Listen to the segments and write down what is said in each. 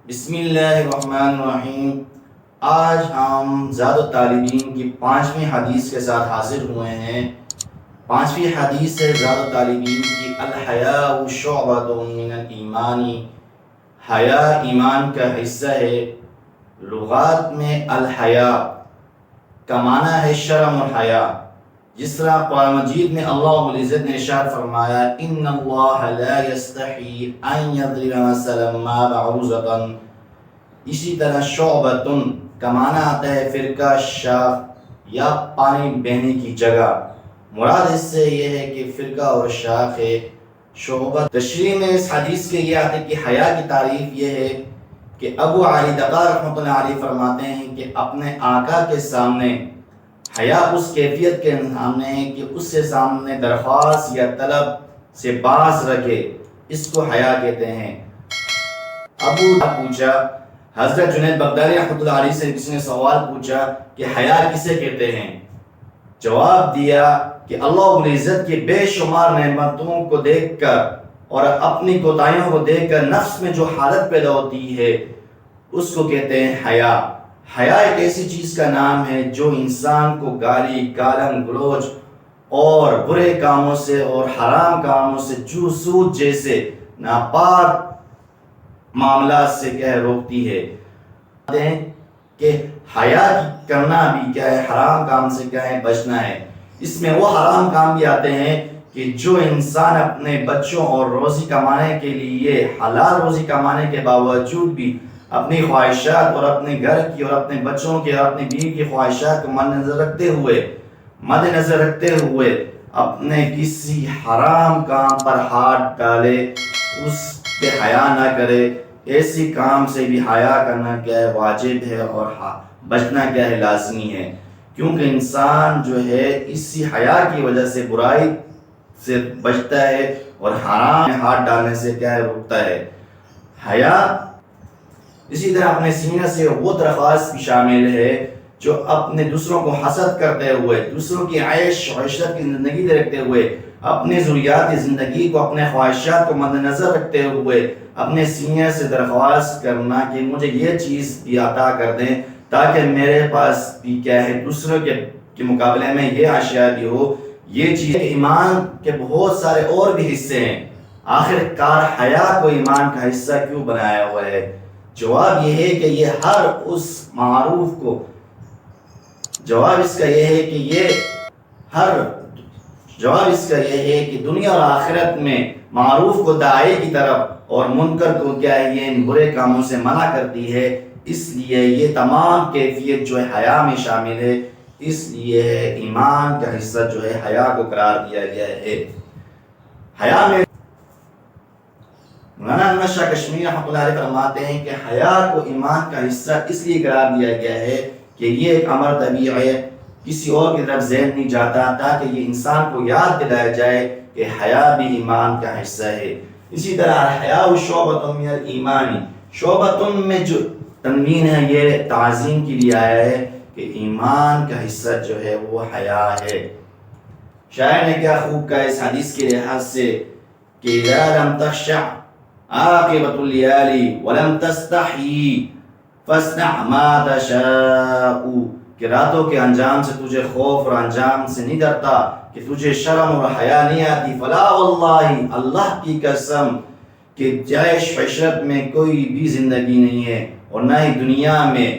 بسم اللہ الرحمن الرحیم۔ آج ہم زاد الطالبین کی 5ویں حدیث کے ساتھ حاضر ہوئے ہیں۔ 5ویں حدیث ہے زاد الطالبین کی، الحیاء شعبۃ من الایمان، حیا ایمان کا حصہ ہے۔ لغات میں الحیاء کا معنی ہے شرم اور حیا، جس طرح قرآن مجید میں اللہ رب العزت نے ارشاد فرمایا ان اللہ لا یستحی ان یضرب مثلا ما بعوضۃ، اسی طرح شعبۃ کا معنی آتا ہے فرقہ، شاخ یا پانی بہنے کی جگہ۔ مراد اس سے یہ ہے کہ فرقہ اور شاخ ہے۔ شعبہ تشریح میں اس حدیث کے یہ آتے کہ حیا کی تعریف یہ ہے کہ ابو علی دقا رحمۃ اللہ علیہ فرماتے ہیں کہ اپنے آقا کے سامنے حیا اس کیفیت کے سامنے ہے کہ اس سے سامنے درخواست یا طلب سے باز رکھے، اس کو حیا کہتے ہیں۔ ابو پوچھا، حضرت جنید بغدادی رحمۃ اللہ علیہ سے کسی نے سوال پوچھا کہ حیا کسے کہتے ہیں؟ جواب دیا کہ اللہ رب العزت کی بے شمار نعمتوں کو دیکھ کر اور اپنی کوتاہیوں کو دیکھ کر نفس میں جو حالت پیدا ہوتی ہے اس کو کہتے ہیں حیا۔ حیا ایک ایسی چیز کا نام ہے جو انسان کو گالی، گالن گلوچ اور برے کاموں سے اور حرام کاموں سے، جو سود جیسے ناپاک معاملات سے روکتی ہے۔ کہ حیا کرنا بھی کیا ہے، حرام کام سے کیا ہے، بچنا ہے۔ اس میں وہ حرام کام بھی آتے ہیں کہ جو انسان اپنے بچوں اور روزی کمانے کے لیے، حلال روزی کمانے کے باوجود بھی اپنی خواہشات اور اپنے گھر کی اور اپنے بچوں کے اور اپنی بیوی کی خواہشات کو مد نظر رکھتے ہوئے اپنے کسی حرام کام پر ہاتھ ڈالے، اس پہ حیا نہ کرے۔ ایسی کام سے بھی حیا کرنا کیا ہے، واجب ہے، اور بچنا کیا ہے، لازمی ہے، کیونکہ انسان جو ہے اسی حیا کی وجہ سے برائی سے بچتا ہے اور حرام میں ہاتھ ڈالنے سے کیا ہے، رکتا ہے۔ حیا اسی طرح اپنے سینے سے وہ درخواست بھی شامل ہے جو اپنے دوسروں کو حسد کرتے ہوئے، دوسروں کی عیش و عشرت کی زندگی دیکھتے ہوئے، اپنے ضروریات زندگی کو، اپنے خواہشات کو مد نظر رکھتے ہوئے اپنے سینے سے درخواست کرنا کہ مجھے یہ چیز بھی عطا کر دیں تاکہ میرے پاس بھی کیا ہے، دوسروں کے مقابلے میں یہ اشیاء بھی ہو۔ یہ چیز ایمان کے بہت سارے اور بھی حصے ہیں، آخر کار حیا کو ایمان کا حصہ کیوں بنایا ہوا ہے؟ جواب یہ ہے کہ یہ ہر اس معروف کو، جواب اس کا یہ ہے کہ دنیا اور آخرت میں معروف کو داعی کی طرف اور منکر کو کیا ہے، یہ ان برے کاموں سے منع کرتی ہے۔ اس لیے یہ تمام کیفیت جو ہے حیا میں شامل ہے، اس لیے ایمان کا حصہ جو ہے حیا کو قرار دیا گیا ہے۔ حیا میں مولانا احمد شاہ کشمیری رحمۃ اللہ علیہ فرماتے ہیں کہ حیا کو ایمان کا حصہ اس لیے قرار دیا گیا ہے کہ یہ ایک امر طبیعی ہے، کسی اور کی طرف ذہن نہیں جاتا، تاکہ یہ انسان کو یاد دلایا جائے کہ حیا بھی ایمان کا حصہ ہے۔ اسی طرح الحیاء شعبۃ من الایمان، شعبۃ میں جو تنوین ہے یہ تعظیم کے لیے آیا ہے کہ ایمان کا حصہ جو ہے وہ حیا ہے۔ شاعر نے کیا خوب کہا اس حدیث کے لحاظ سے کہ اذا لم تخشع عاقبۃ اللیالی ولم تستحی فاصنع ما تشاء، کہ راتوں کے انجام سے تجھے خوف اور انجام سے نہیں ڈرتا، کہ تجھے شرم اور حیا نہیں آتی، فلا واللہ، اللہ کی قسم کہ عیش و عشرت میں کوئی بھی زندگی نہیں ہے اور نہ ہی دنیا میں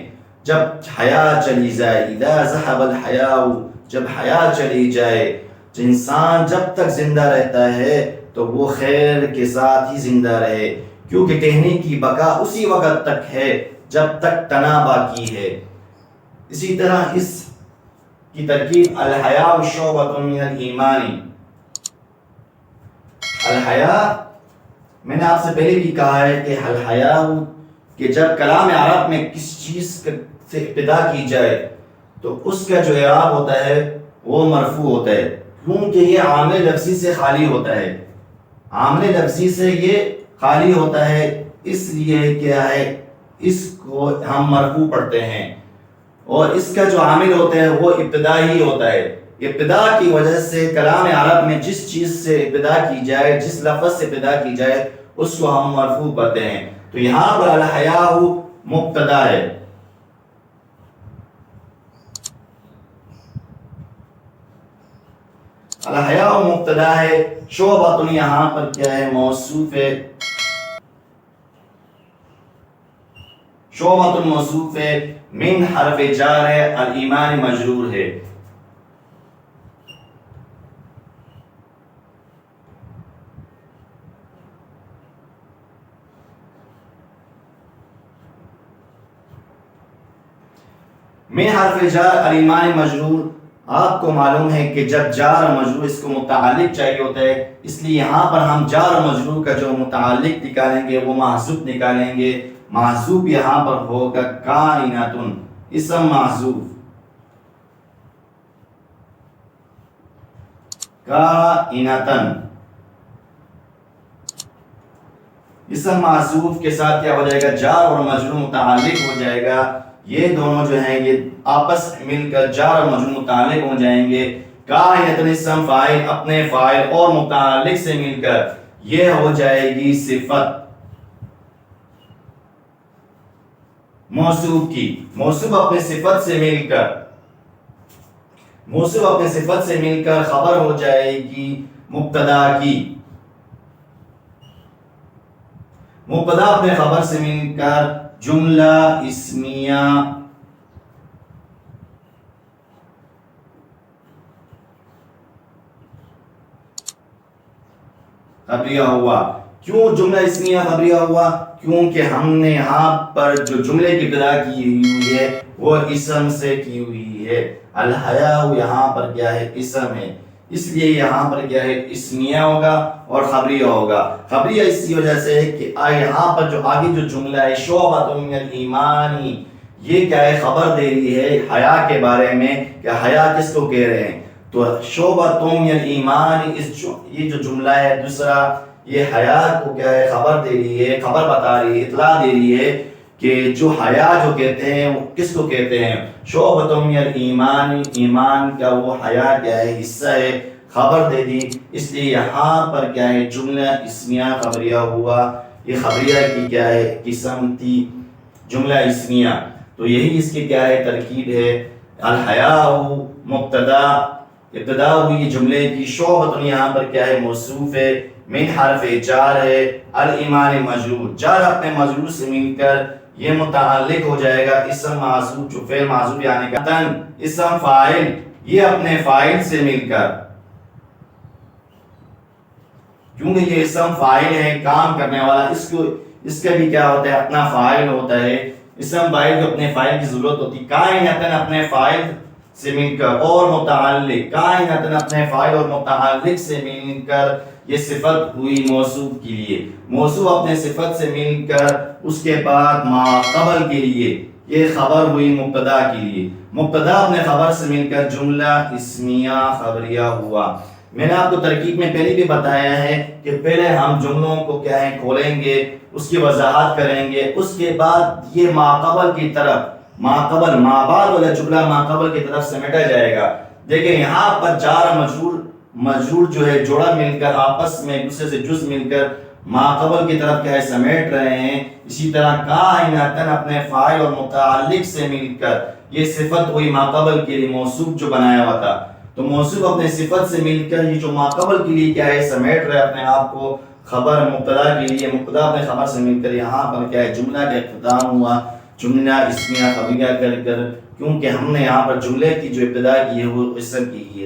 جب حیا چلی جائے، اذا ذهب الحیاء، جب حیا چلی جائے، انسان جب تک زندہ رہتا ہے تو وہ خیر کے ساتھ ہی زندہ رہے، کیونکہ کہنے کی بقا اسی وقت تک ہے جب تک تنا باقی ہے۔ اسی طرح اس کی ترکیب الحیاء شعبۃ من الایمان، الحیاء میں نے آپ سے پہلے بھی کہا ہے کہ الحیاء کہ جب کلام عرب میں کس چیز سے ابتدا کی جائے تو اس کا جو اعراب ہوتا ہے وہ مرفوع ہوتا ہے، کیونکہ یہ عامل لفظی سے خالی ہوتا ہے، عامل لفظی سے یہ خالی ہوتا ہے، اس لیے کیا ہے، اس کو ہم مرفوع پڑھتے ہیں، اور اس کا جو عامل ہوتا ہے وہ ابتدا ہی ہوتا ہے۔ ابتدا کی وجہ سے کلام عرب میں جس چیز سے ابتدا کی جائے، جس لفظ سے ابتدا کی جائے، اس کو ہم مرفوع پڑھتے ہیں۔ تو یہاں پر الحیاء مبتدا ہے، الحیاء مبتدا ہے، شعبۃ یہاں پر کیا ہے موصوف ہے، شعبۃ موصوف ہے، من حرف جار ہے، الایمان مجرور ہے۔ من حرف جار الایمان مجرور، آپ کو معلوم ہے کہ جب جار اور مجرور اس کو متعلق چاہیے ہوتا ہے، اس لیے یہاں پر ہم جار اور مجرور کا جو متعلق نکالیں گے وہ محذوف نکالیں گے۔ محذوف یہاں پر ہوگا کائنۃ، اسم محذوف، کائنۃ، اسم محذوف کے ساتھ کیا ہو جائے گا، جار اور مجرور متعلق ہو جائے گا۔ یہ دونوں جو ہیں یہ آپس مل کر جار اور مجرور متعلق ہو جائیں گے۔ کائنۃ اسم فاعل، اپنے فاعل اور متعلق سے مل کر یہ ہو جائے گی صفت موصوف کی۔ موصوف اپنے صفت سے مل کر، موصوف اپنے صفت سے مل کر خبر ہو جائے گی مبتدا کی، مبتدا اپنے خبر سے مل کر جملہ اسمیہ خبریہ ہوا۔ کیوں جملہ اسمیہ خبریہ ہوا؟ کیونکہ ہم نے یہاں پر جو جملے کی ابتدا کی ہوئی ہے وہ اسم سے کی ہوئی ہے۔ الحیاء یہاں پر کیا ہے اسم ہے، اس لیے یہاں پر کیا ہے اسمیہ ہوگا اور خبریہ ہوگا۔ خبریہ اسی وجہ سے ہے کہ یہاں پر جو آگے جو جملہ ہے شعبۃ من الایمان، یہ کیا ہے خبر دے رہی ہے حیا کے بارے میں کہ حیا کس کو کہہ رہے ہیں۔ تو شعبۃ من الایمان، یہ جو جملہ ہے دوسرا، یہ حیا کو کیا ہے خبر دے رہی ہے، خبر بتا رہی ہے، اطلاع دے رہی ہے کہ جو حیا جو کہتے ہیں وہ کس کو کہتے ہیں، شعبۃ من الایمان، ایمان کا وہ حیا کیا ہے حصہ ہے، خبر دے دی۔ اس لیے یہاں پر کیا ہے جملہ اسمیہ خبریہ ہوا۔ یہ خبریہ کی کیا ہے قسم تھی جملہ اسمیہ، تو یہی اس کی کیا ہے ترکیب ہے۔ الحیاء مبتدا، ابتدا ہوئی جملے کی، شعبۃ یہاں پر کیا ہے موصوف ہے، من حرف جار ہے، الایمان مجرور، جار اپنے مجرور سے مل کر یہ متعلق ہو جائے گا اسم معذوف، جو فعل معذوف یعنی کہ تن، اسم فاعل، یہ اپنے فاعل سے مل کر، کیونکہ یہ اسم فاعل ہے کام کرنے والا، اس کا بھی کیا ہوتا ہے اپنا فاعل ہوتا ہے، اسم فاعل کو اپنے فاعل کی ضرورت ہوتی ہے۔ کائنۃ اپنے فاعل سے مل کر اور متعلق، کائنۃ اپنے فاعل اور متعلق سے مل کر یہ صفت ہوئی موصوف کے لیے، موصوف اپنے صفت سے مل کر اس کے بعد ما قبل کے لیے یہ خبر ہوئی مبتدا کے لیے، مبتدا اپنے خبر سے مل کر جملہ اسمیہ خبریہ ہوا۔ میں نے آپ کو ترکیب میں پہلے بھی بتایا ہے کہ پہلے ہم جملوں کو کیا ہے کھولیں گے، اس کی وضاحت کریں گے، اس کے بعد یہ ما قبل کی طرف، ما قبل ما بعد والا جملہ ما قبل کی طرف سمیٹا جائے گا۔ دیکھیں یہاں پر جار مجرور جو ہے جوڑا مل کر آپس میں ایک دوسرے سے جز مل کر ما قبل کی طرف کیا ہے سمیٹ رہے ہیں۔ اسی طرح کائنۃ اپنے فاعل اور متعلق سے مل کر یہ صفت ہوئی ما قبل کے لیے موصوف جو بنایا ہوا تھا، تو موصوف اپنے صفت سے مل کر یہ جو ما قبل کے لیے کیا ہے سمیٹ رہے اپنے آپ کو، خبر مبتدا کے لیے، مبتدا اپنے خبر سے مل کر یہاں پر کیا ہے جملہ کا اختتام ہوا جملہ اسمیہ خبریہ کر کر، کیونکہ ہم نے یہاں پر جملے کی جو ابتدا کی ہے وہ اسم کی ہے۔